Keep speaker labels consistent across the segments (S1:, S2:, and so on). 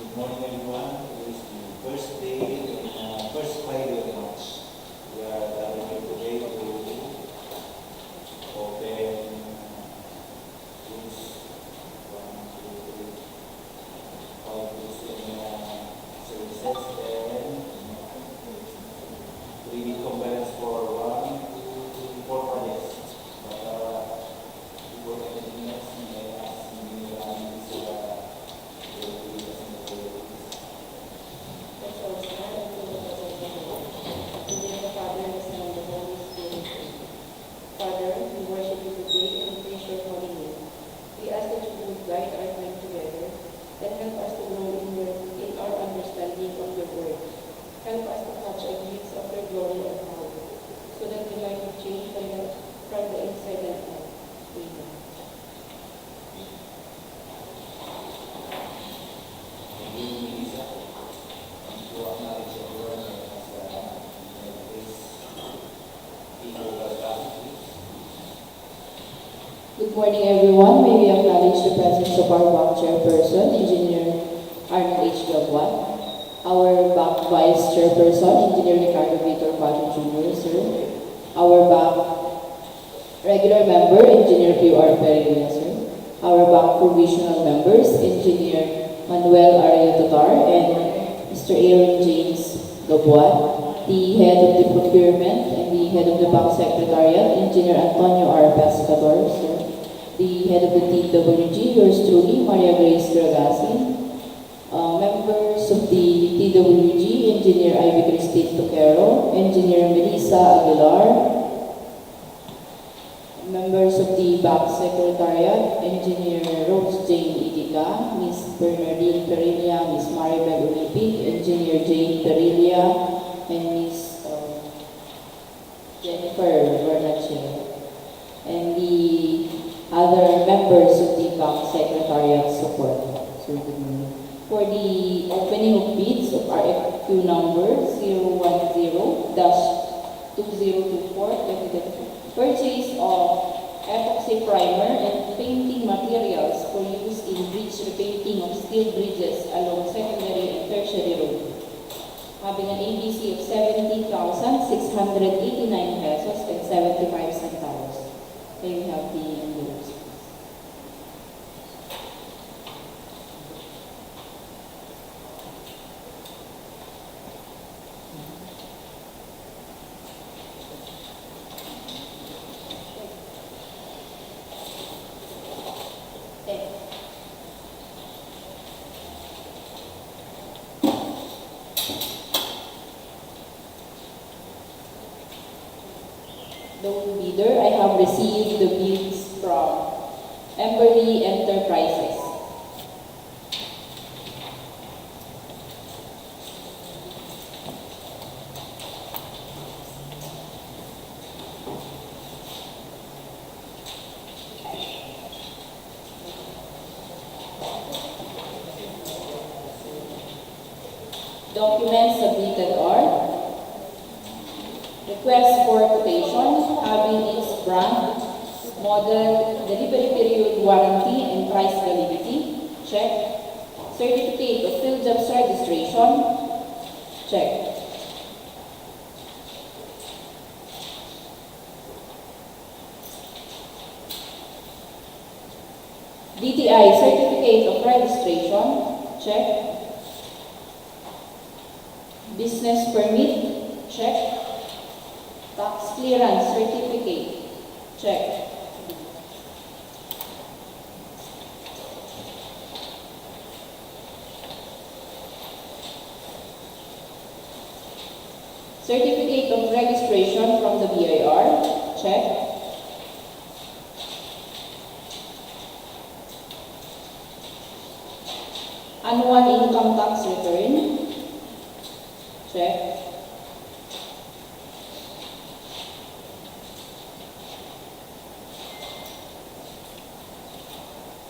S1: Good morning, everyone. It is the first day, first Friday of March. We are gathering here today to open this 1, 2, 3, 5 services and we need compliance for 1, 2, 3, 4 projects. Before anything else, may I ask
S2: Father, we worship you today and praise your holy name. We ask that you would guide our time together and help us to grow in our understanding of your word. Help us to catch a glimpse of your glory and power, so that we might be changed from the inside and out. Amen.
S1: Thank you, Melissa. And to acknowledge everyone as this people of God.
S2: Good morning, everyone. May we acknowledge the presence of our bank chairperson, Engineer Arnold H. Gabwat, our bank vice chairperson, Engineer Ricardo Victor Pacho Jr., sir, our bank regular member, Engineer Q.R. Pereira, sir, our bank provisional members, Engineer Manuel Araya Tatar, and Mr. Aaron James Gabwat, the head of the procurement and the head of the bank secretariat, Engineer Antonio R. Pescador, sir, the head of the DPWH, yours truly, Maria Grace Dragasin, members of the DPWH, Engineer Ivy Christine Toquero, Engineer Melissa Aguilar, members of the bank secretariat, Engineer Rose Jane Idiga, Miss Bernardine Perilla, Miss Maribel Olympic, Engineer Jane Perilla, and Miss Jennifer Vernache, and the other members of the bank secretariat support. So, for the opening of bids of RFQ number 010-2024, purchase of epoxy primer and painting materials for use in bridge repainting of steel bridges along secondary and tertiary road, having an ABC of 70,689 pesos and 75 centavos. Here we have the envelopes. Loan bidder, I have received the bids from Emberly Enterprises. Documents submitted are request for quotation having its brand, model, delivery period, warranty, and price validity, check. Certificate of field jobs registration, check. DTI certificate of registration, check. Business permit, check. Tax clearance certificate, check. Certificate of registration from the BIR, check. Annual income tax return, check.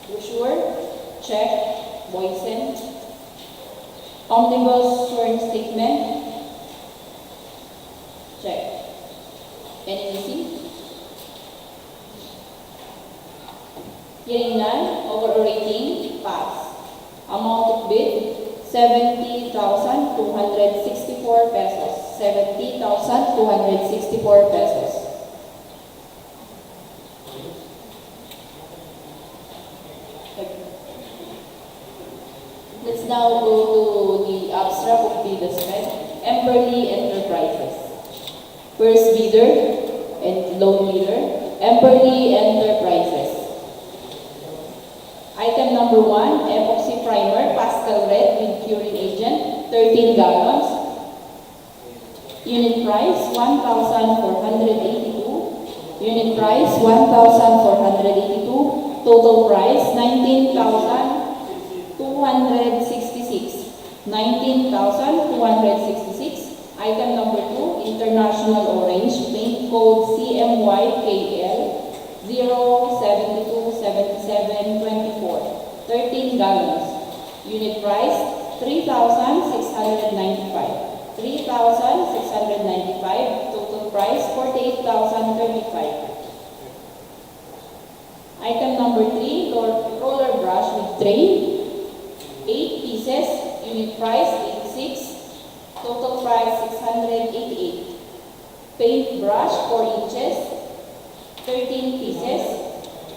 S2: Brochure, check. Boysen. Omnibus sworn statement, check. NEC. Hearing none, overall rating, pass. Amount of bid, 70,264 pesos. 70,264 pesos. Let's now go to the abstract of bidders spent. Emberly Enterprises. First bidder and low bidder, Emberly Enterprises. Item number 1, epoxy primer, pastel red with curing agent, 13 gallons. Unit price, 1,482. Unit price, 1,482. Total price, 19,266. 19,266. Item number 2, International Orange, paint code CMYKL 0727724, 13 gallons. Unit price, 3,695. 3,695. Total price, 48,035. Item number 3, roller brush with tray, 8 pieces. Unit price, 86. Total price, 688. Paint brush, 4 inches, 13 pieces.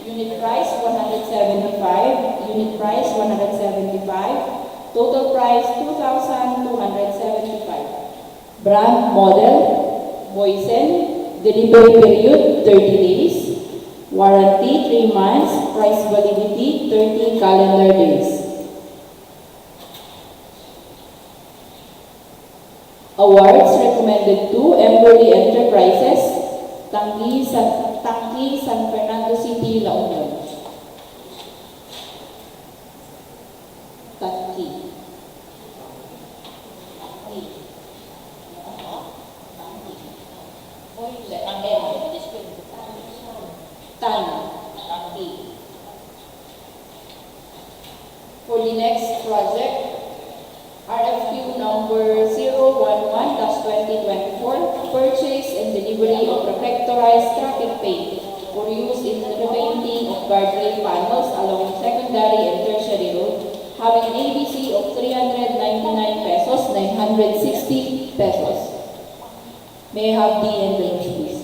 S2: Unit price, 175. Unit price, 175. Total price, 2,275. Brand model, Boysen. Delivery period, 30 days. Warranty, 3 months. Price validity, 30 calendar days. Awards recommended to Emberly Enterprises, Tanggi, San Fernando City, La Union. Tanggi. Tanggi. For the next project, RFQ number 011-2024, purchase and delivery of reflectorized traffic paint for use in the repainting of guardrail panels along secondary and tertiary road, having an ABC of 399 pesos, 960 pesos. May I have the envelopes, please?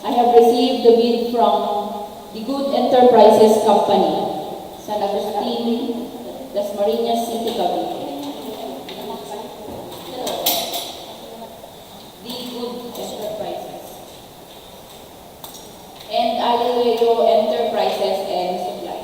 S2: I have received the bid from the Good Enterprises Company, San Agustin, Dasmariñas City, Cavite. The Good Enterprises. And Alileo Enterprises and Supply.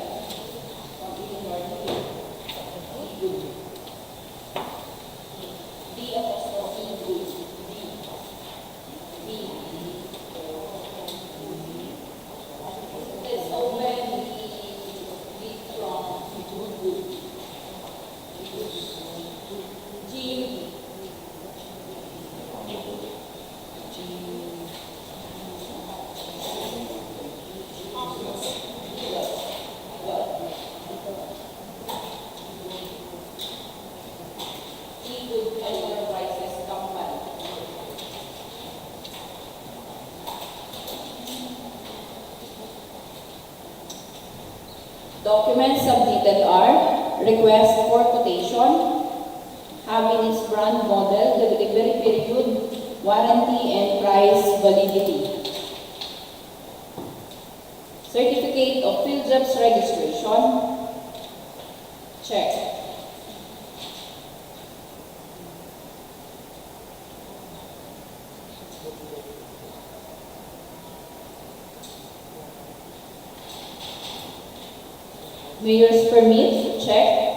S2: Documents submitted are request for quotation, having its brand model, the delivery period, warranty, and price validity. Certificate of Field Jobs Registration, check. Mayor's permit, check.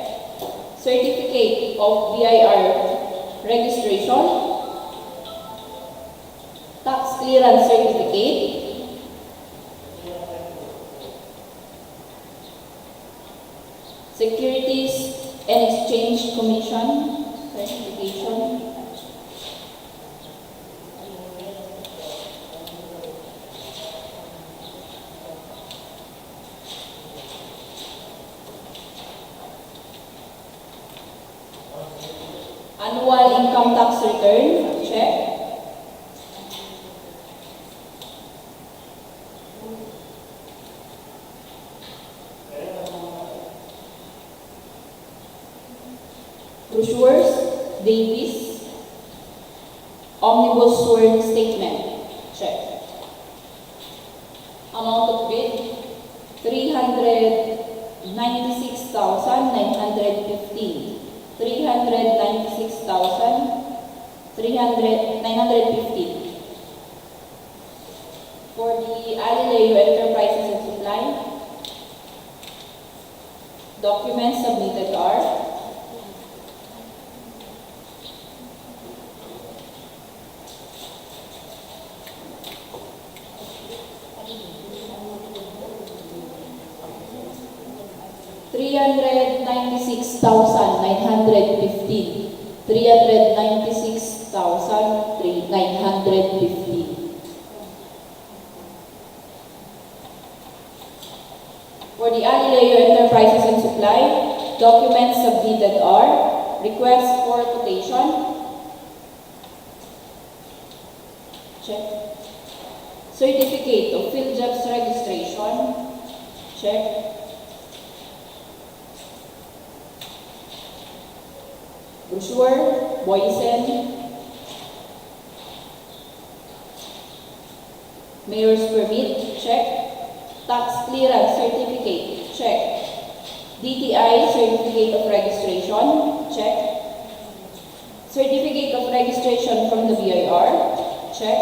S2: Certificate of BIR registration. Tax clearance certificate. Securities and Exchange Commission certification. income tax return, check. Brochures, Davis, Omnibus Sworn Statement, check. Amount of bid, 396,915. 396,915. For the Alileo Enterprises and Supply, documents submitted are 396,915. 396,915. For the Alileo Enterprises and Supply, documents submitted are request for quotation, check. Certificate of Field Jobs Registration, check. Brochure, Boysen, Mayor's Permit, check. Tax Clearance Certificate, check. DTI Certificate of Registration, check. Certificate of Registration from the BIR, check.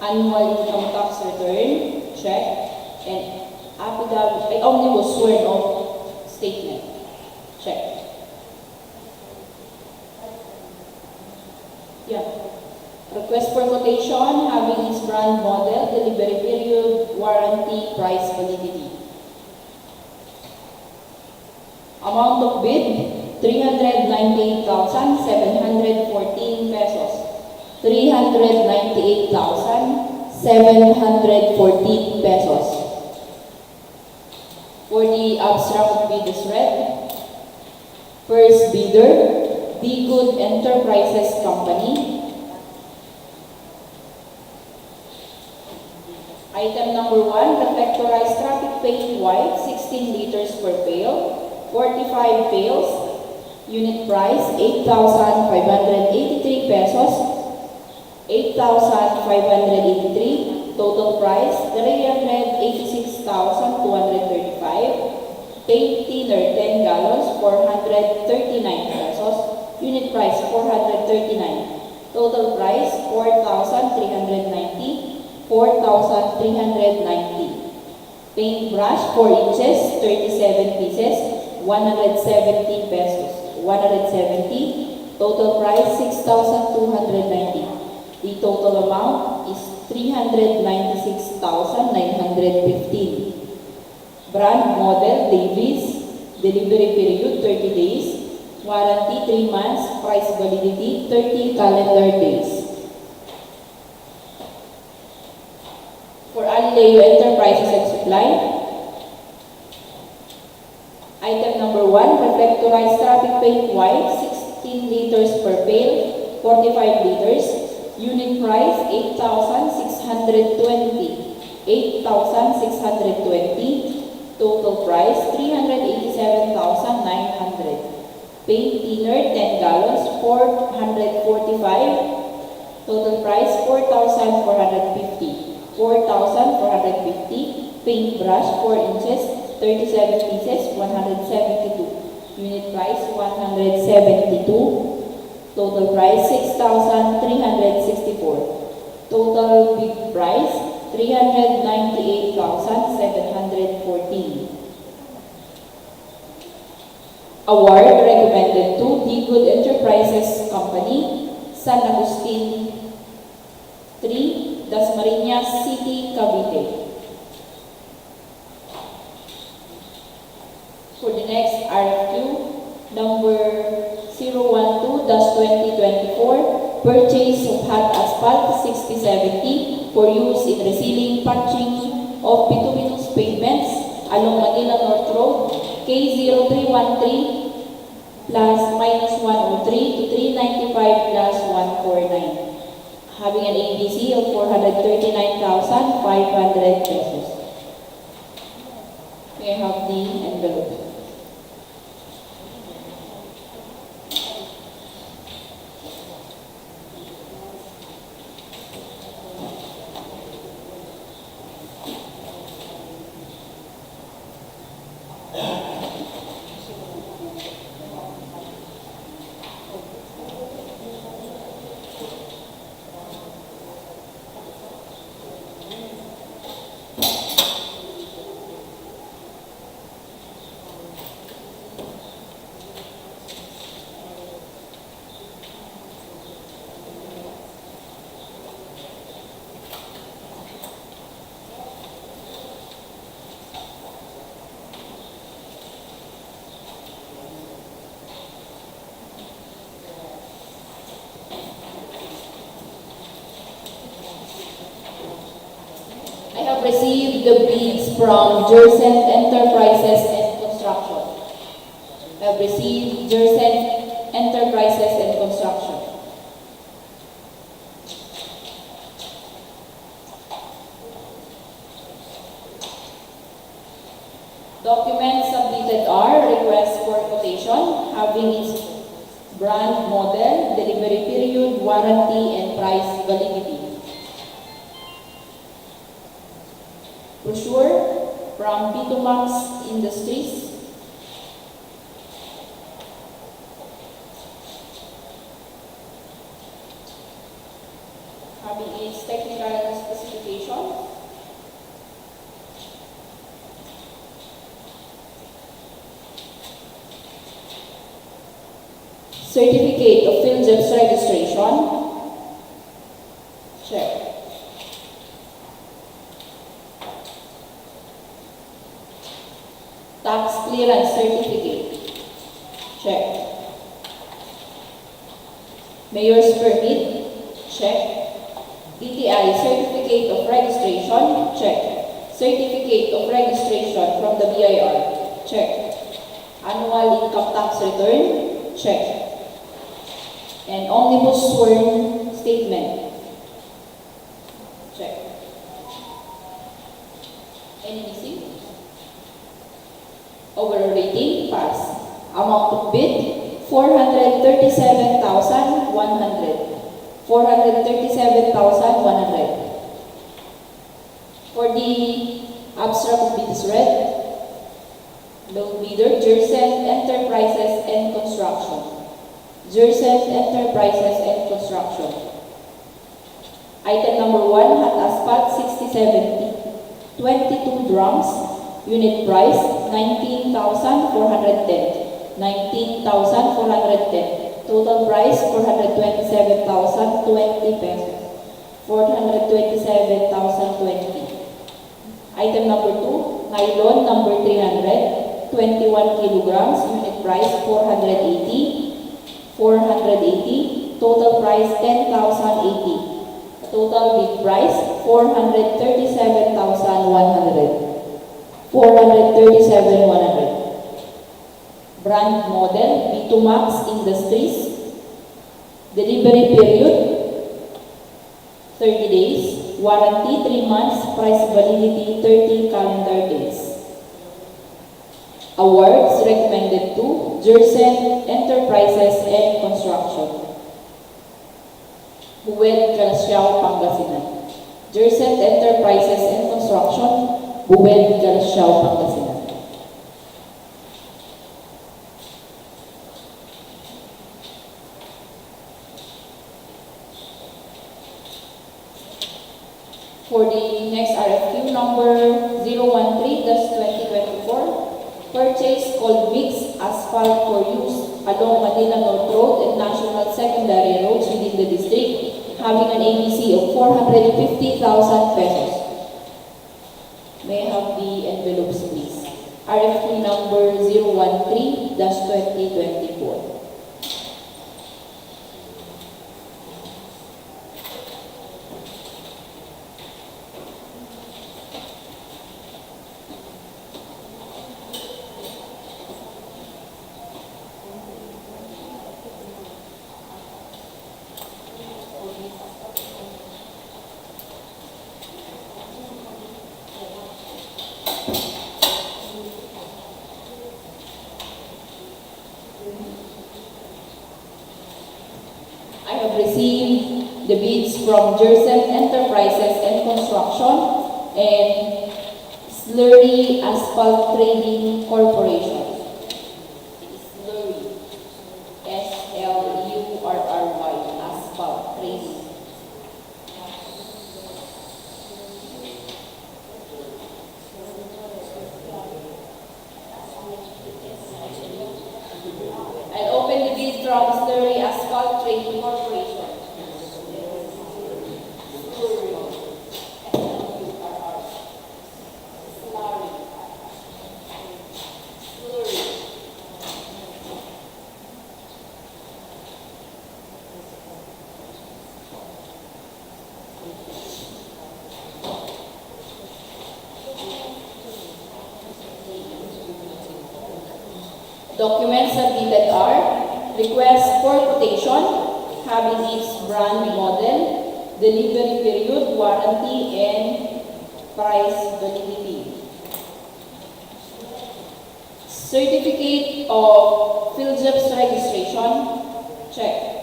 S2: Annual Income Tax Return, check. And affidavit, Omnibus Sworn Oath Statement, check. Yeah. Request for quotation having its brand, model, delivery period, warranty, price, validity. Amount of bid, 398,714 pesos. 398,714 pesos. For the abstract bid is read. First bidder, D Good Enterprises Company. Item number 1, reflectorized traffic paint white, 16 liters per pail, 45 pails. Unit price, 8,583 pesos. 8,583. Total price, 386,235. Paint thinner, 10 gallons, 439 pesos. Unit price, 439. Total price, 4,390. 4,390. Paint brush, 4 inches, 37 pieces, 170 pesos. 170. Total price, 6,290. The total amount is 396,915. Brand, model, Davis. Delivery period, 30 days. Warranty, 3 months. Price validity, 30 calendar days. For Alileo Enterprises and Supply, item number 1, reflectorized traffic paint white, 16 liters per pail, 45 liters. Unit price, 8,620. 8,620. Total price, 387,900. Paint thinner, 10 gallons, 445. Total price, 4,450. 4,450. Paint brush, 4 inches, 37 pieces, 172. Unit price, 172. Total price, 6,364. Total bid price, 398,714. Award recommended to D Good Enterprises Company, San Agustin 3, Dasmariñas City, Cavite. For the next RFQ, number 012-2024, purchase of hot asphalt 6070 for use in resealing, patching of bituminous pavements along Manila North Road, K0313 plus minus 103 to 395 plus 149, having an ABC of 439,500 pesos. May I have the envelope? I have received the bids from Jersen Enterprises and Construction. I have received Jersen Enterprises and Construction. Documents submitted are request for quotation having its brand, model, delivery period, warranty, and price validity. Brochure from Bitumax Industries. Having its technical specification. Certificate of Philjeps registration. Check. Tax clearance certificate. Check. Mayor's permit. Check. DTI certificate of registration. Check. Certificate of registration from the BIR. Check. Annual income tax return. Check. And omnibus sworn statement. Check. Any missing? Overall rating, pass. Amount of bid, 437,100. 437,100. For the abstract of bid is read. Low bidder, Jersen Enterprises and Construction. Jersen Enterprises and Construction. Item number 1, hot asphalt 6070. 22 drums. Unit price 19,410. 19,410. Total price 427,020 pesos. 427,020. Item number 2, nylon number 300. 21 kilograms. Unit price 480. 480. Total price 10,080. Total bid price 437,100. 437,100. Brand model Bitumax Industries. Delivery period 30 days. Warranty 3 months. Price validity 30 calendar days. Awards recommended to Jersen Enterprises and Construction. Buwel Calasiao, Pangasinan. Jersen Enterprises and Construction, Buwel Calasiao, Pangasinan. For the next RFQ number 013-2024, purchase cold mix asphalt for use along Manila North Road and National Secondary Roads within the district, having an ABC of 450,000 pesos. May I have the envelopes, please? RFQ number 013-2024. the bids from Jersen Enterprises and Construction and Slurry Asphalt Trading Corporation. Slurry. S-L-U-R-R-Y. Asphalt Trading. I'll open the bid from Slurry Asphalt Trading Corporation. Documents submitted are request for quotation, having its brand model, delivery period, warranty, and price validity. Certificate of PhilJEPS registration, check.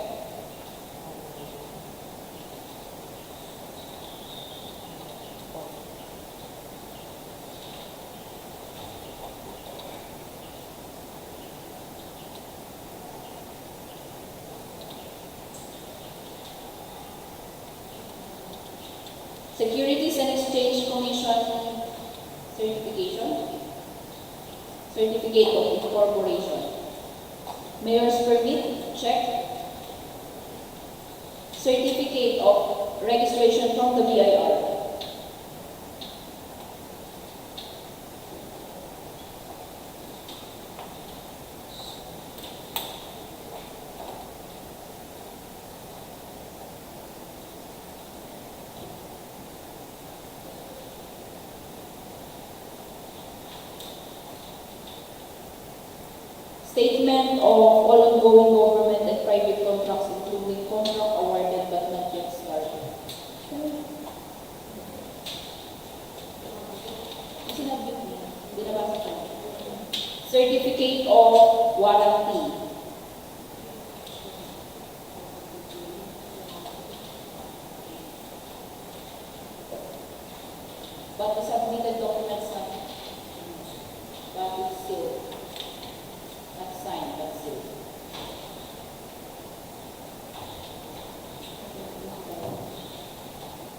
S2: Securities and Exchange Commission certification, certificate of incorporation. Mayor's permit, check. Certificate of registration from the BIR. Statement of all ongoing government and private contracts, including contract awarded but not yet started. Sinabi ko, binabasa ko. Certificate of warranty. But the submitted documents na that is sealed. Not signed, but sealed.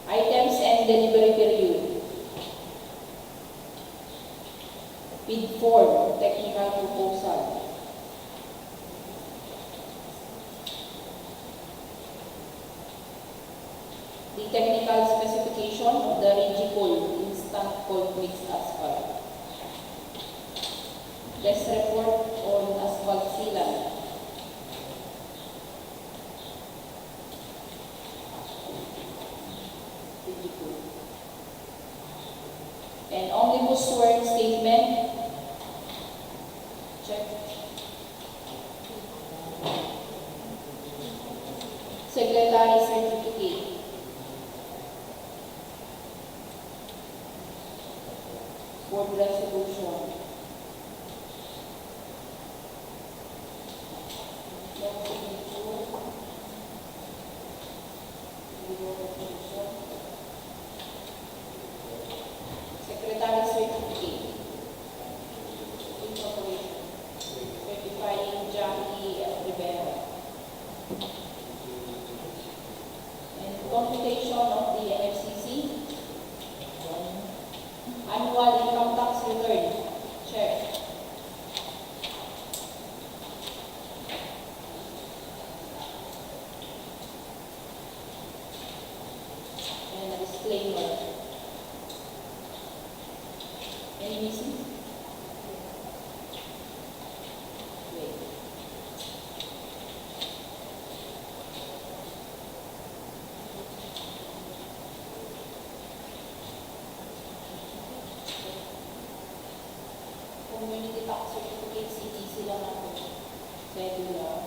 S2: Items and delivery period. Bid form, technical proposal. The technical specification of the Rigicol instant cold mix asphalt. Test report on asphalt sealant. And omnibus sworn statement. Check. Secretary certificate. Board resolution. Secretary certificate. Incorporation. Certifying Jackie F. Rivera. And computation of the NFCC. Annual income tax return. Check. And a disclaimer. Any missing? Wait. Community tax certificate, CTC lang ako. Cellular.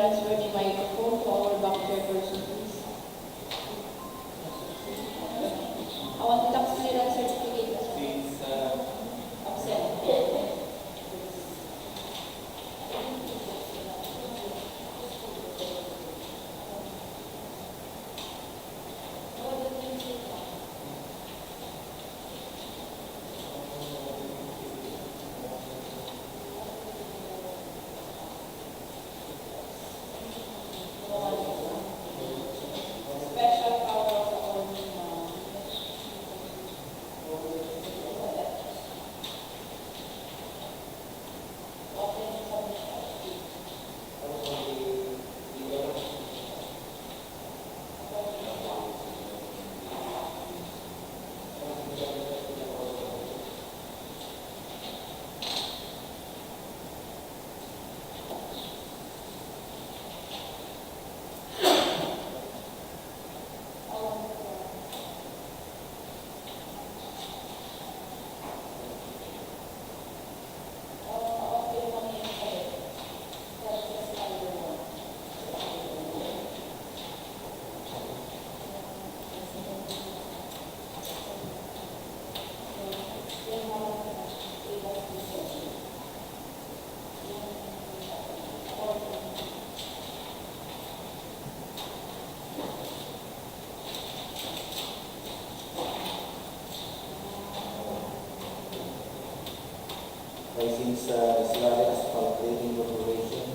S2: transfer the microphone to our bank chairperson, please. I want the tax clearance certificate.
S1: Since
S2: Absent. Special power of attorney.
S1: since Slurry Asphalt Trading Corporation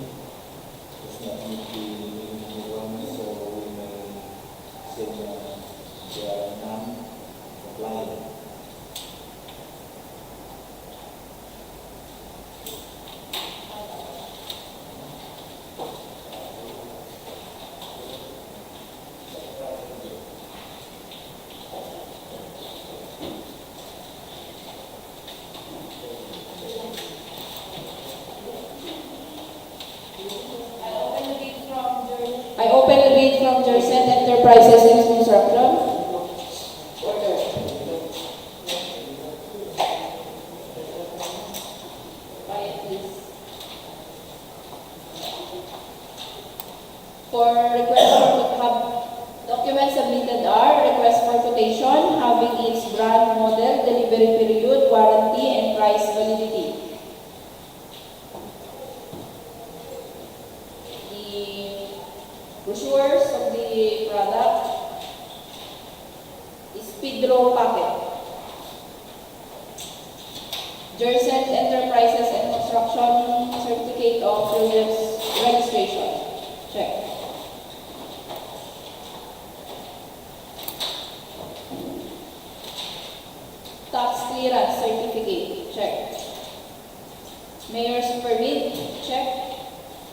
S1: does not meet the minimum requirements, so we may say they are non-compliant.
S2: I open the bid from Jersen Enterprises and Construction. Order. Quiet, please. For request for documents submitted are request for quotation having its brand, model, delivery period, warranty, and price validity. Brochures of the product is speed draw packet. Jersen Enterprises and Construction Certificate of Registration. Check. Tax Clearance Certificate. Check. Mayor's Permit. Check.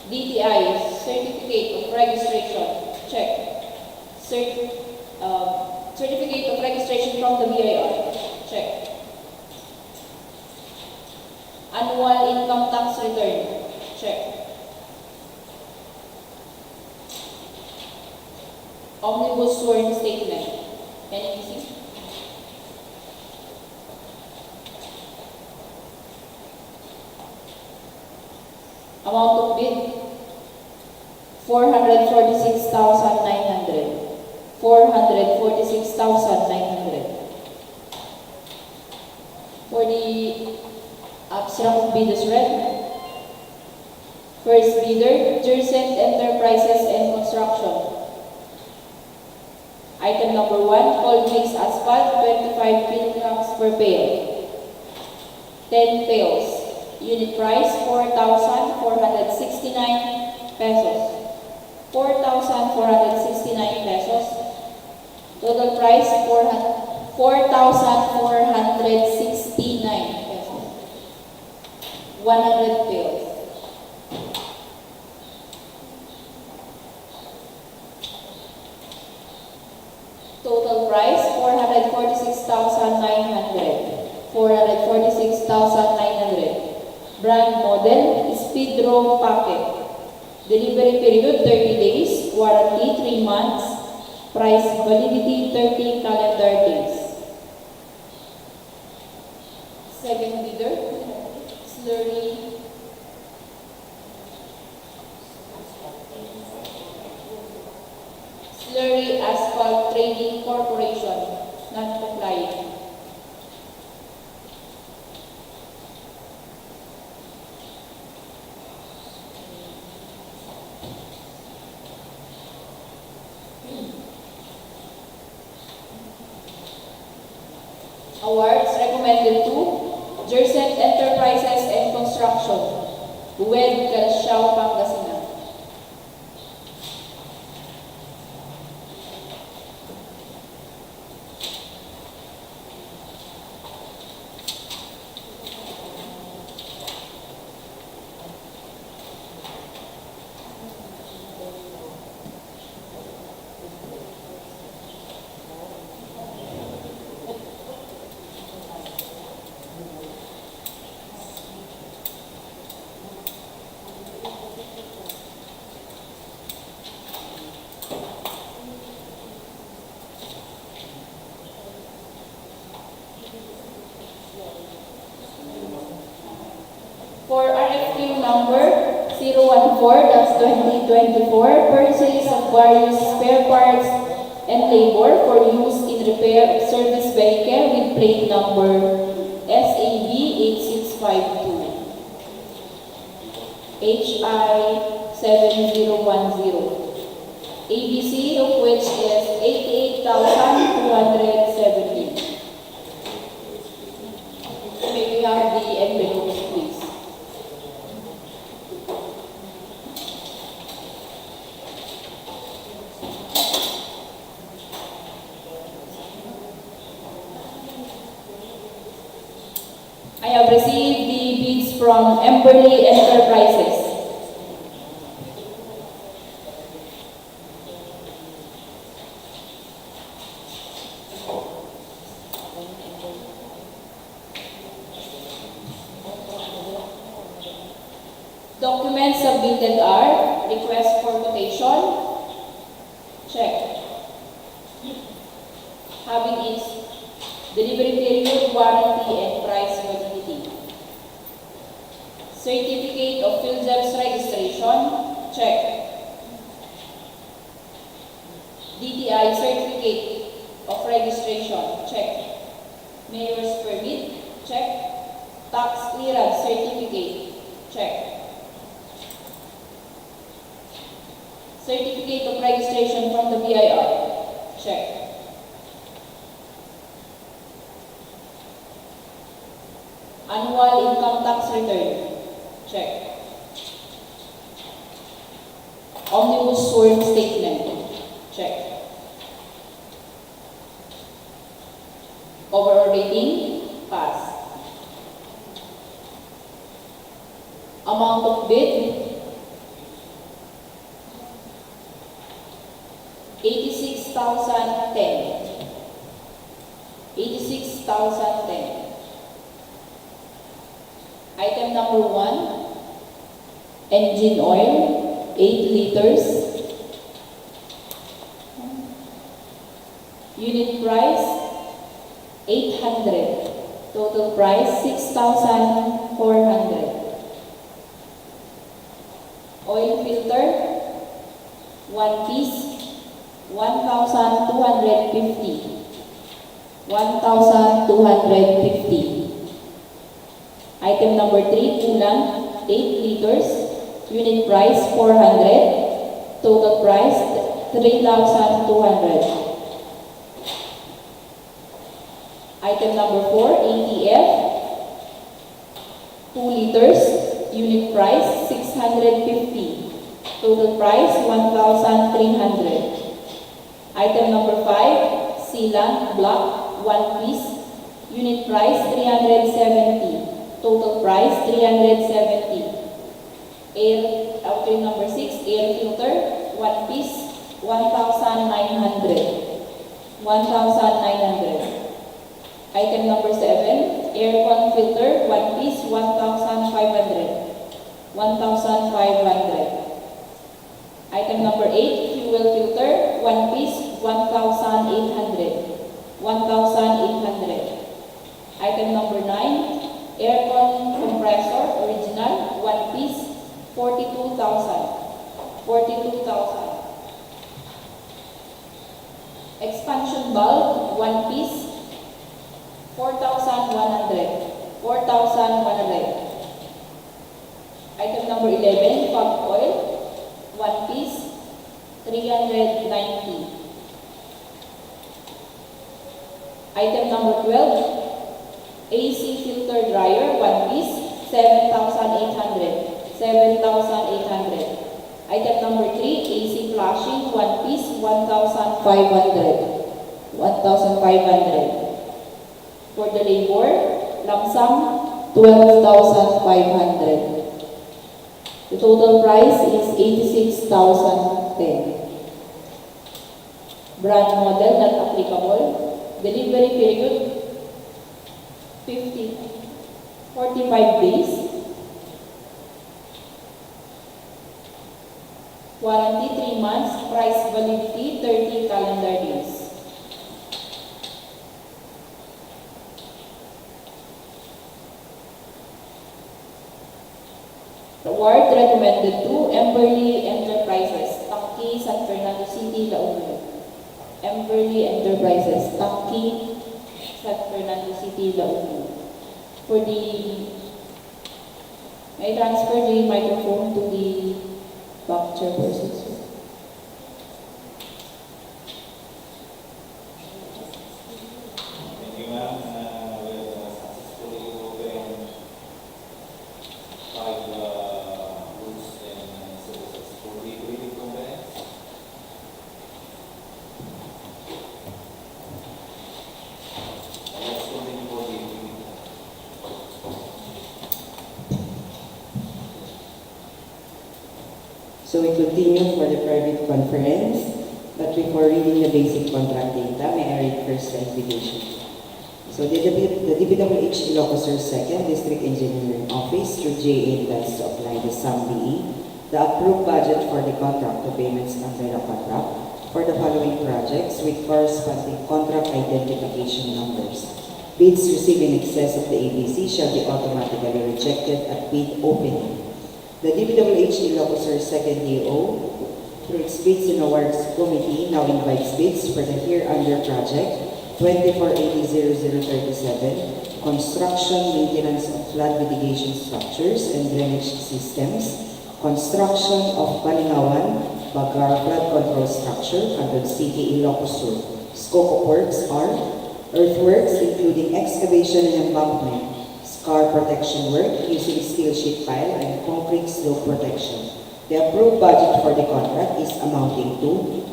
S2: DTI, Certificate of Registration, check. Certificate of Registration from the BIR, check. Annual Income Tax Return, check. Omnibus Sworn Statement, NEC. Amount of bid, 446,900. 446,900. For the abstract of bid is read. First bidder, Jersen Enterprises and Construction. Item number 1, cold mix asphalt, 25 kilograms per pail. 10 pails. Unit price, 4,469 pesos. 4,469 pesos. Total price, 4,469 pesos. 100 pills. Total price, 446,900. 446,900. Brand model, speed draw packet. Delivery period 30 days, warranty 3 months, price validity 30 calendar days. Second bidder, Slurry Awards recommended to Jercent Enterprises and Construction, Buwed, Calasiao, Pangasinan. For RFQ number 014-2024, purchase of various spare parts and labor for use in repair of service vehicle with plate number SAB 8652, HI 7010, ABC of which is 88,270. May we have the envelopes, please? I have received the bids from Emberley Enterprises. Documents submitted are request for quotation, check. Having its delivery period, warranty, and price validity. Certificate of PhilJobs registration, check. DTI certificate of registration, check. Mayor's permit, check. Tax clearance certificate, check. Certificate of registration from the BIR, check. Annual income tax return, check. Omnibus sworn statement, check. Overall rating, pass. Amount of bid, 86,010. 86,010. Item number 1, engine oil, 8 liters. Unit price, 800. Total price, 6,400. Oil filter, 1 piece, 1,250. 1,250. Item number 3, kulang, 8 liters. Unit price, 400. Total price, 3,200. Item number 4, ATF, 2 liters. Unit price, 650. Total price, 1,300. Item number 5, sealant block, 1 piece. Unit price, 370. Total price, 370. Item number 6, air filter, 1 piece, 1,900. 1,900. Item number 7, aircon filter, 1 piece, 1,500. 1,500. Item number 8, fuel filter, 1 piece, 1,800. 1,800. Item number 9, aircon compressor, original, 1 piece, 42,000. 42,000. Expansion bulb, 1 piece, 4,100. 4,100. Item number 11, pump oil, 1 piece, 390. Item number 12, AC filter dryer, 1 piece, 7,800. 7,800. Item number 3, AC flashing, 1 piece, 1,500. 1,500. For the labor, lump sum, 12,500. The total price is 86,010. Brand model not applicable. Delivery period, 45 days. Warranty 3 months. Price validity 30 calendar days. Award recommended to Emberly Enterprises, Taki, San Fernando City, La Union. Emberly Enterprises, Taki, San Fernando City, La Union. For the, I transfer the microphone to the back chairperson.
S1: Thank you, ma'am. We have successfully opened 5 goods and services for the breeding companies. Let's continue for the breeding.
S3: So we continue for the private conference, but before reading the basic contract data, may I read first the invitation. So the DPWH Ilocos Sur 2nd District Engineering Office through JA plans to apply the SAM-BE, the approved budget for the contract to payments under the contract for the following projects with corresponding contract identification numbers. Bids received in excess of the ABC shall be automatically rejected at bid opening. The DPWH Ilocos Sur 2nd DEO, through its Bids and Awards Committee, now invites bids for the hereunder project 2480-0037, construction, maintenance of flood mitigation structures and drainage systems, construction of Balingaoan-Bagar flood control structure, Candon City, Ilocos Sur. Scope of works are earthworks, including excavation and embankment, scar protection work using steel sheet pile and concrete slope protection. The approved budget for the contract is amounting to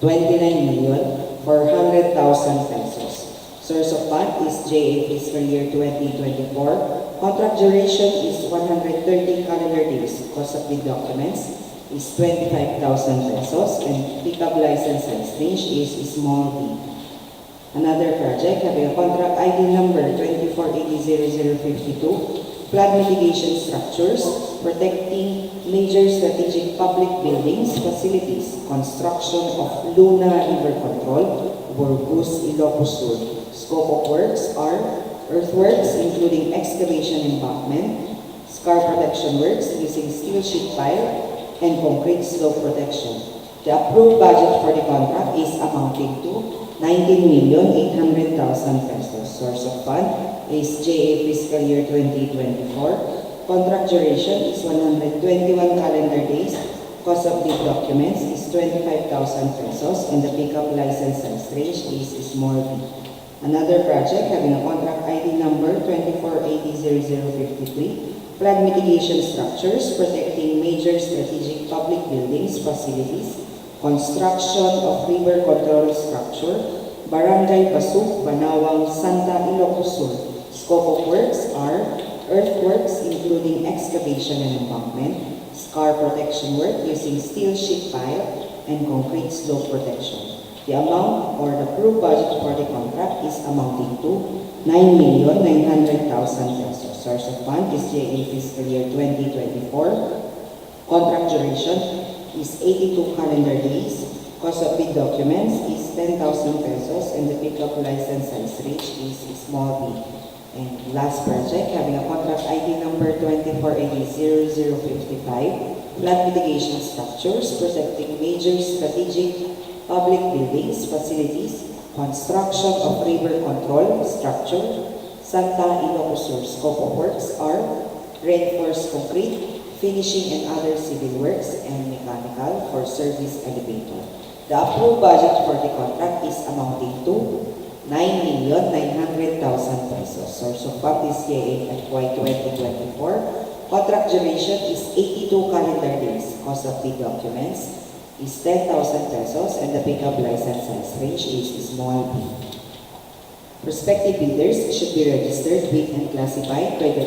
S3: 29,400,000 pesos. Source of fund is JA fiscal year 2024. Contract duration is 130 calendar days. Cost of the documents is 25,000 pesos and pickup license size range is small b. Another project having a contract ID number 2480-0052, flood mitigation structures, protecting major strategic public buildings, facilities, construction of Luna River Control, Burgos, Ilocos Sur. Scope of works are earthworks, including excavation embankment, scar protection works using steel sheet pile, and concrete slope protection. The approved budget for the contract is amounting to 19,800,000 pesos. Source of fund is JA fiscal year 2024. Contract duration is 121 calendar days. Cost of the documents is 25,000 pesos and the pickup license size range is small b. Another project having a contract ID number 2480-0053, flood mitigation structures protecting major strategic public buildings, facilities, construction of river control structure, Barangay Basug-Banaoang, Santa Ilocos Sur. Scope of works are earthworks, including excavation and embankment, scar protection work using steel sheet pile, and concrete slope protection. The amount or the approved budget for the contract is amounting to 9,900,000 pesos. Source of fund is JA fiscal year 2024. Contract duration is 82 calendar days. Cost of bid documents is 10,000 pesos and the pickup license size range is small b. And last project having a contract ID number 2480-0055, flood mitigation structures protecting major strategic public buildings, facilities, construction of river control structure, Santa Ilocos Sur. Scope of works are reinforced concrete, finishing and other civil works, and mechanical for service elevator. The approved budget for the contract is amounting to 9,900,000 pesos. Source of fund is CIA FY 2024. Contract duration is 82 calendar days. Cost of bid documents is 10,000 pesos and the pickup license size range is small b. Prospective bidders should be registered with and classified by the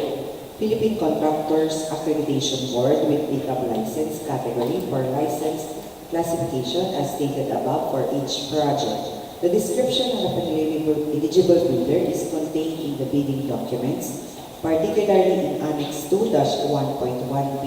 S3: Philippine Contractors Accreditation Board with pickup license category for license classification as stated above for each project. The description of an eligible bidder is contained in the bidding documents, particularly in Annex 2-1.1b,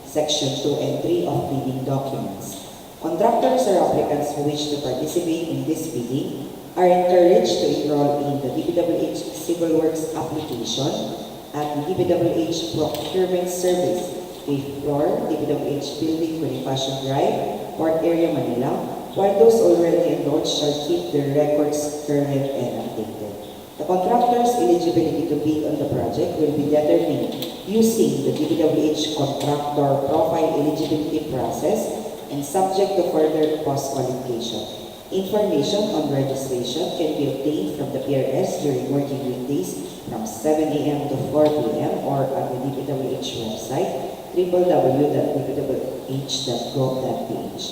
S3: Section 2 and 3 of bidding documents. Contractors or applicants who wish to participate in this bidding are encouraged to enroll in the DPWH Civil Works application at the DPWH Procurement Service, 8th floor, DPWH Building, Bonifacio Drive, Port Area, Manila, while those already enrolled shall keep their records current and updated. The contractor's eligibility to bid on the project will be determined using the DPWH Contractor Profile Eligibility process and subject to further post-qualification. Information on registration can be obtained from the PRS during working weekdays from 7 a.m. to 4 p.m. or at the DPWH website www.dpwh.gov.ph.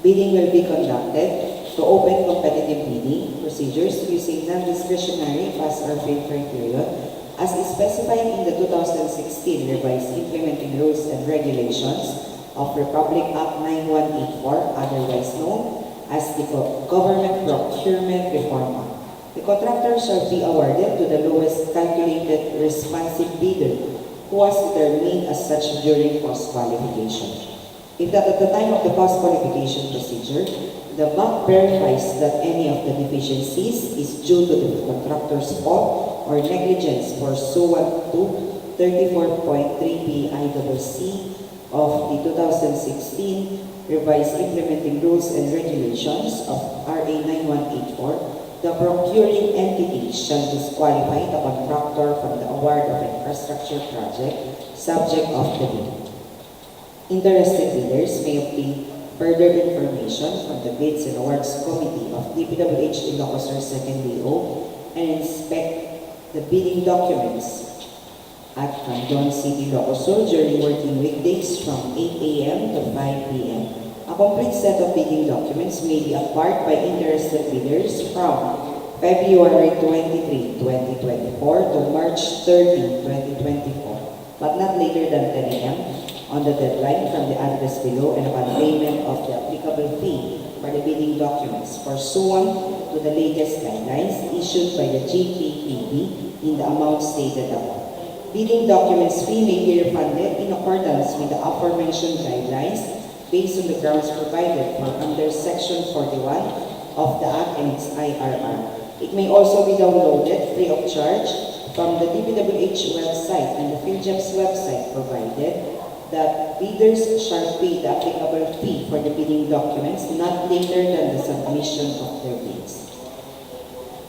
S3: Bidding will be conducted to open competitive bidding procedures using non-discretionary pass or fail criteria as specified in the 2016 revised implementing rules and regulations of Republic Act 9184, otherwise known as the Government Procurement Reform Act. The contractor shall be awarded to the lowest calculated responsive bidder who was determined as such during post-qualification. If that at the time of the post-qualification procedure, the bank verifies that any of the deficiencies is due to the contractor's fault or negligence pursuant to 34.3 BICC of the 2016 revised implementing rules and regulations of RA 9184, the procuring entity shall disqualify the contractor from the award of infrastructure project subject of the bid. Interested bidders may obtain further information from the Bids and Awards Committee of DPWH Ilocos Sur 2nd DEO and inspect the bidding documents at Candon City, Ilocos Sur during working weekdays from 8 a.m. to 5 p.m. A complete set of bidding documents may be acquired by interested bidders from February 23, 2024 to March 30, 2024, but not later than 10 a.m. on the deadline from the address below and upon payment of the applicable fee for the bidding documents pursuant to the latest guidelines issued by the GPPB in the amount stated above. Bidding documents fee may be refunded in accordance with the aforementioned guidelines based on the grounds provided for under Section 41 of the Act and its IRR. It may also be downloaded free of charge from the DPWH website and the PhilJEP's website, provided that bidders shall pay the applicable fee for the bidding documents not later than the submission of their bids.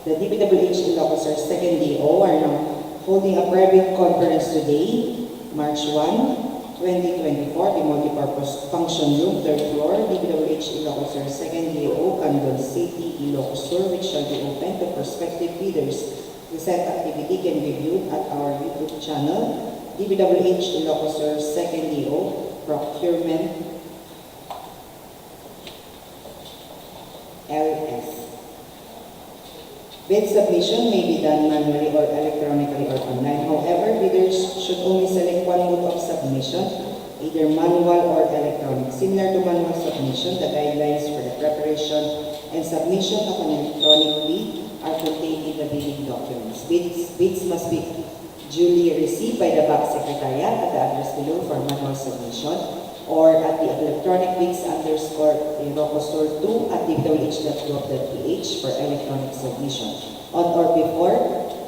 S3: The DPWH Ilocos Sur 2nd DEO are now holding a private conference today, March 1, 2024, the multipurpose function room, 3rd floor, DPWH Ilocos Sur 2nd DEO, Candon City, Ilocos Sur, which shall be open to prospective bidders. The said activity can be viewed at our YouTube channel, DPWH Ilocos Sur 2nd DEO, Procurement LS. Bid submission may be done manually or electronically or online. However, bidders should only select one mode of submission, either manual or electronic. Similar to manual submission, the guidelines for the preparation and submission of an electronic bid are contained in the bidding documents. Bids must be duly received by the Bank Secretariat at the address below for manual submission or at the electronic bids _Ilocos Sur 2 at dpwh.gov.ph for electronic submission on or before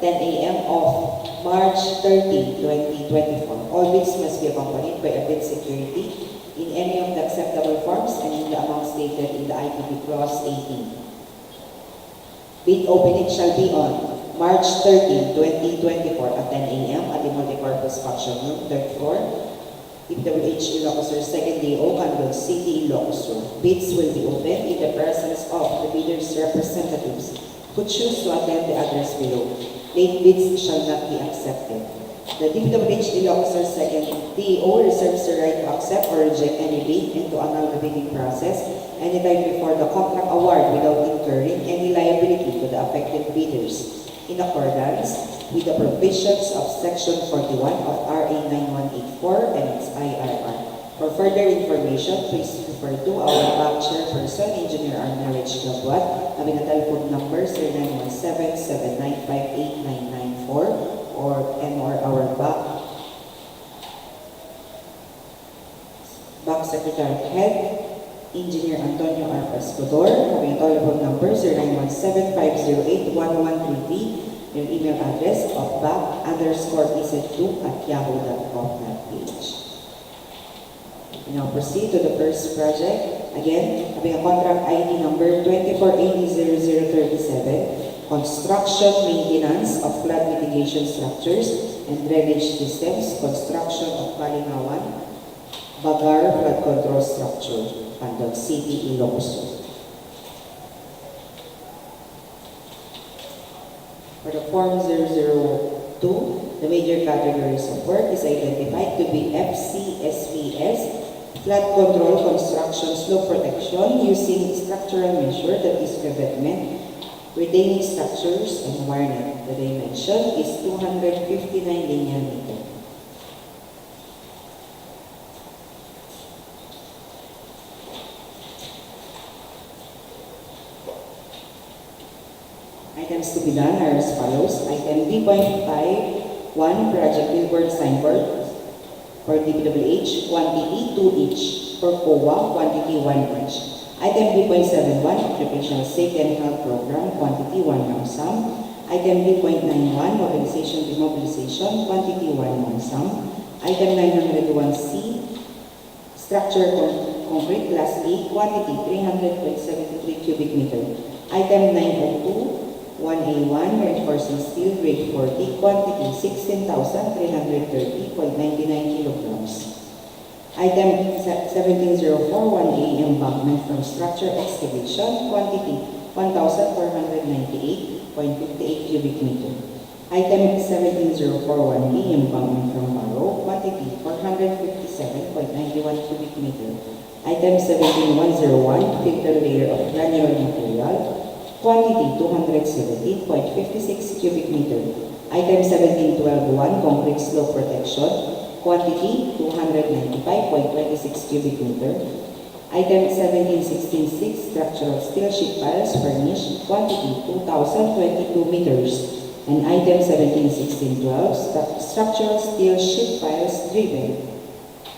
S3: 10 a.m. of March 30, 2024. All bids must be accompanied by a bid security in any of the acceptable forms and in the amount stated in the ITP Clause 18. Bid opening shall be on March 13, 2024 at 10 a.m. at the multipurpose function room, 3rd floor, DPWH Ilocos Sur 2nd DEO, Candon City, Ilocos Sur. Bids will be opened in the presence of the bidders' representatives, who choose to attend the address below. Late bids shall not be accepted. The DPWH Ilocos Sur second DEO reserves the right to accept or reject any bid and to annul the bidding process anytime before the contract award without incurring any liability to the affected bidders, in accordance with the provisions of Section 41 of RA 9184 and its IRR. For further information, please refer to our back chairperson, Engineer Arnel H. Gabwat, having a telephone number 0917-795-8994 or our back secretary head, Engineer Antonio R. Pescador, having a telephone number 0917-508-1133, your email address of back_EZ2@yahoo.com.ph. We now proceed to the first project. Again, having a contract ID number 24800037, construction maintenance of flood mitigation structures and drainage systems, construction of Balingaoan-Bagar flood control structure, Candon City, Ilocos Sur. For the Form 002, the major categories of work is identified to be FCSVS, flood control, construction, slope protection using structural measure, that is revetment, retaining structures, and wirenet. The dimension is 259 linear meter. Items to be done are as follows. Item B.5.1, project billboard signboard for DPWH, quantity 2 each. For COA, quantity 1 each. Item B.71, occupational safety and health program, quantity 1 lump sum. Item B.91, mobilization demobilization, quantity 1 lump sum. Item 901C, structure concrete class A, quantity 300.73 cubic meter. Item 902, 1A1, reinforcing steel, grade 40, quantity 16,330.99 kilograms. Item 1704-1A, embankment from structure excavation, quantity 1,498.58 cubic meter. Item 1704-1B, embankment from barrow, quantity 457.91 cubic meter. Item 17101, filter layer of granular material, quantity 217.56 cubic meter. Item 1712-1, concrete slope protection, quantity 295.26 cubic meter. Item 1716-6, structural steel sheet piles furnished, quantity 2,022 meters. And item 1716-12, structural steel sheet piles driven,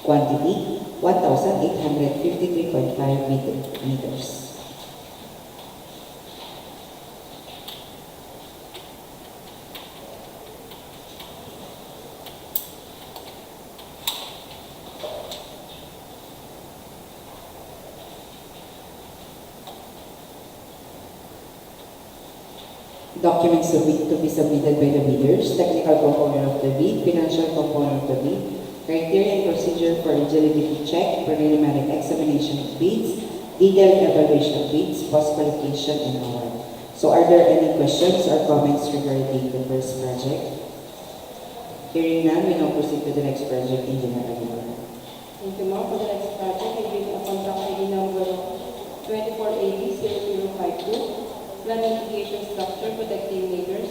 S3: quantity 1,853.5 meters. Documents to be submitted by the bidders, technical component of the bid, financial component of the bid, criteria and procedure for eligibility check, preliminary examination of bids, detailed evaluation of bids, post-qualification, and award. So are there any questions or comments regarding the first project? Hearing none, we now proceed to the next project, Engineer Aguilar.
S2: Thank you, ma'am. For the next project, we bring a contract ID number 24800052. Flood mitigation structure protecting neighbors,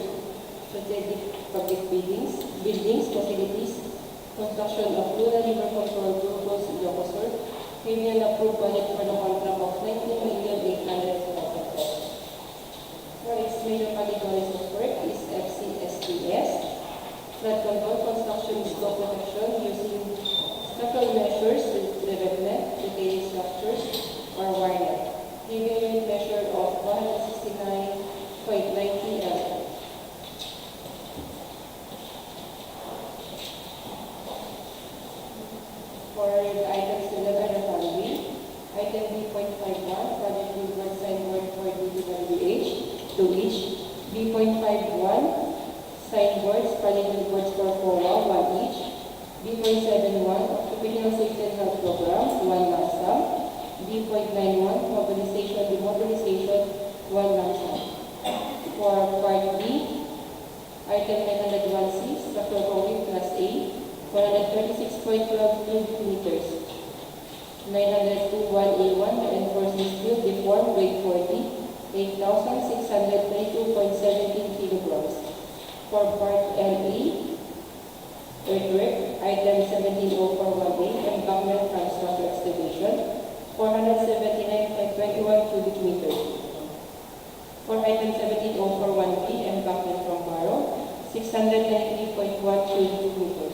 S2: strategic public buildings, facilities, construction of Luna River Control Burgos, Ilocos Sur, having an approved budget for the contract of 19,800,000 pesos. For its major categories of work is FCSTS, flood control, construction, slope protection using structural measures, revetment, retaining structures, or wirenet. Giving unit measure of 169.90 mm. For the items 11 and 1B, item B.51, project billboard signboard for DPWH, 2 each. B.51, signboards, project billboards for COA, 1 each. B.71, occupational safety and health program, 1 lump sum. B.91, mobilization, demobilization, 1 lump sum. For Part B, item 901C, structural concrete Class A, 136.12 cubic meters. 902.1A1, reinforcing steel deformed grade 40, 8,622.17 kilograms. For Part LE, earthwork, item 17041A, embankment from structure excavation, 479.21 cubic meters. For item 17041B, embankment from barrow, 693.1 cubic meters.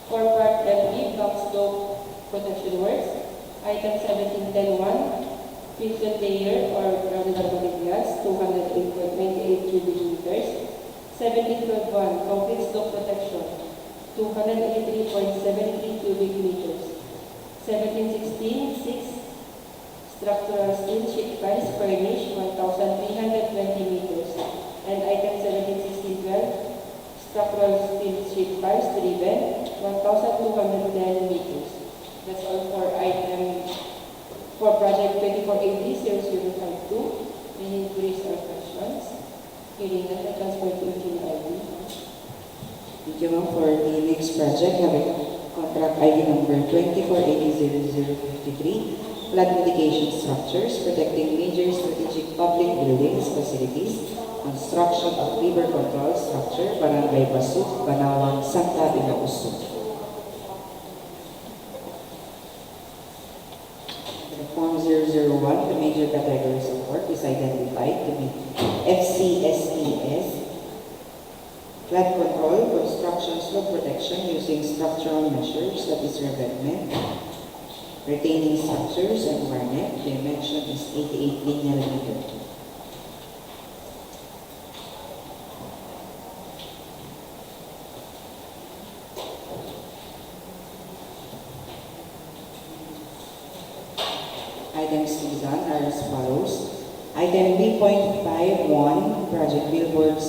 S2: For Part LE, bank slope protection works, item 17111, filter layer or granular materials, 208.98 cubic meters. 17121, concrete slope protection, 283.73 cubic meters. 17166, structural steel sheet piles furnished, 1,320 meters. And item 17112, structural steel sheet piles driven, 1,210 meters. That's all for item for project 2480-0052. Any queries or questions? Hearing that, I transfer to Engineer ID.
S3: Thank you, ma'am. For the next project, having contract ID number 2480-0053, flood mitigation structures protecting major strategic public buildings, facilities, construction of river control structure, Barangay Basug-Banaoang, Ilocos Sur. Form 001, the major categories of work is identified to be FCSES, flood control, construction, slope protection using structural measures, that is revetment, retaining structures and varnet. Dimension is 88 linear meter. Items to be done are as follows. Item B.51, project billboards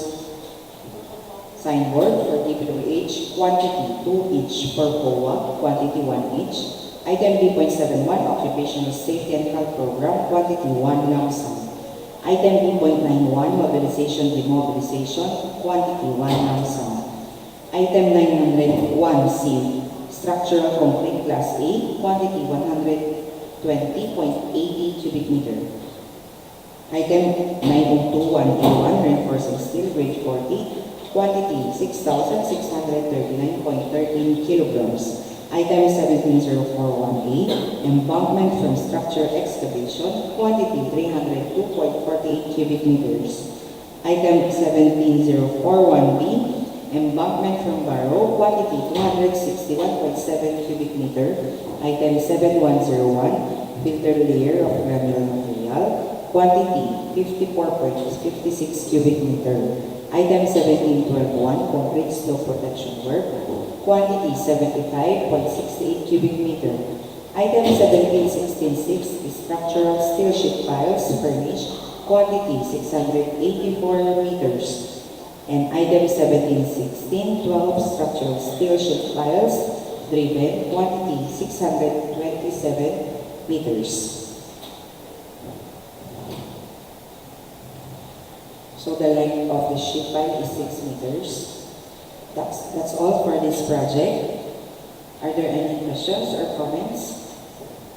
S3: signboard for DPWH, quantity 2 each per POA, quantity 1 each. Item B.71, occupational safety and health program, quantity 1 lump sum. Item B.91, mobilization demobilization, quantity 1 lump sum. Item 901C, structural concrete class A, quantity 120.80 cubic meter. Item 9021A1, reinforcing steel grade 40, quantity 6,639.13 kilograms. Item 17041A, embankment from structure excavation, quantity 302.48 cubic meters. Item 17041B, embankment from barrow, quantity 261.7 cubic meter. Item 7101, filter layer of granular material, quantity 54.56 cubic meter. Item 17121, concrete slope protection work, quantity 75.68 cubic meter. Item 17166 is structural steel sheet piles furnished, quantity 684 meters. And item 171612, structural steel sheet piles driven, quantity 627 meters. So the length of the sheet pile is 6 meters. That's all for this project. Are there any questions or comments?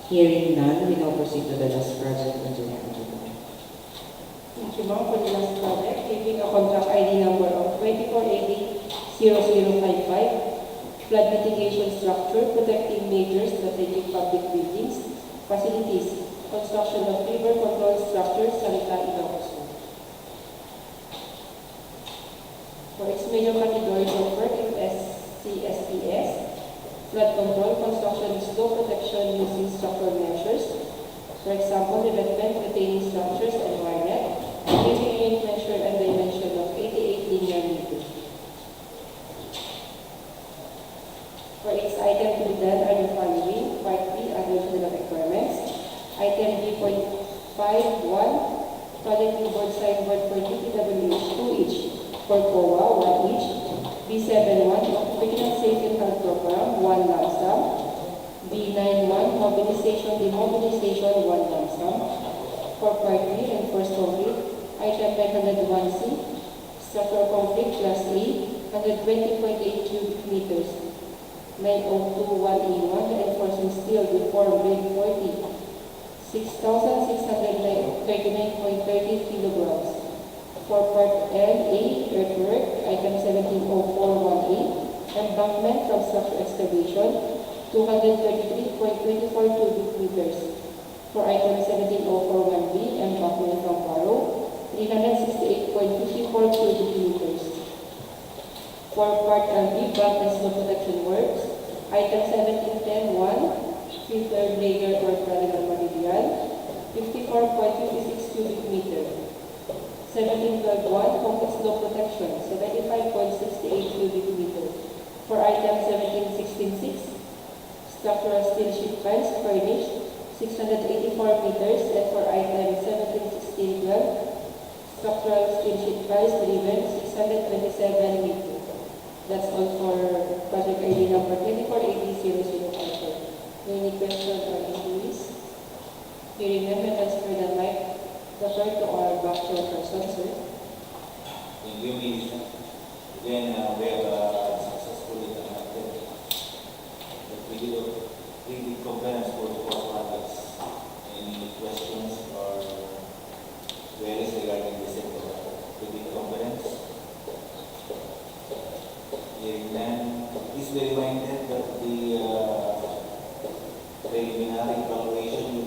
S3: Hearing none, we now proceed to the last project, Engineer.
S2: Thank you, ma'am, for the last project, giving a contract ID number of 2480-0055, flood mitigation structure protecting major strategic public buildings, facilities, construction of river control structures, Ilocos Sur. For its major categories of work is FCSES, flood control, construction, slope protection using structural measures, for example, revetment, retaining structures, and varnet, using unit measure and dimension of 88 linear meters. For its item to be done are the following: Part B, other general requirements. Item B.51, project billboard signboard for DPWH 2 each, for POA 1 each. B.71, occupational safety and health program 1 lump sum. B.91, mobilization demobilization 1 lump sum. For Part B, reinforced concrete Item 901C, structural concrete class A, 120.8 cubic meters. 9021E1, reinforcing steel deformed grade 40, 6,639.30 kilograms. For part L, A, earthwork, item 170418, embankment from structure excavation, 233.24 cubic meters. For item 17041B, embankment from Paro, 368.54 cubic meters. For part LB, bank and slope protection works, item 1710-1, filtered layer or polymer material, 54.56 cubic meter. 1712-1, complex slope protection, 75.68 cubic meter. For item 1716-6, structural steel sheet piles furnished, 684 meters. And for item 1716-12, structural steel sheet piles driven, 627 meters. That's all for project ID number 2480-005. Any questions or inquiries? Hearing none, I transfer the mic to our back chairperson, sir.
S1: Thank you, Miss. Again, we have successfully conducted the pre-bid conference for the four projects. Any questions or queries regarding this pre-bid conference? Hearing none, please be reminded that the preliminary evaluation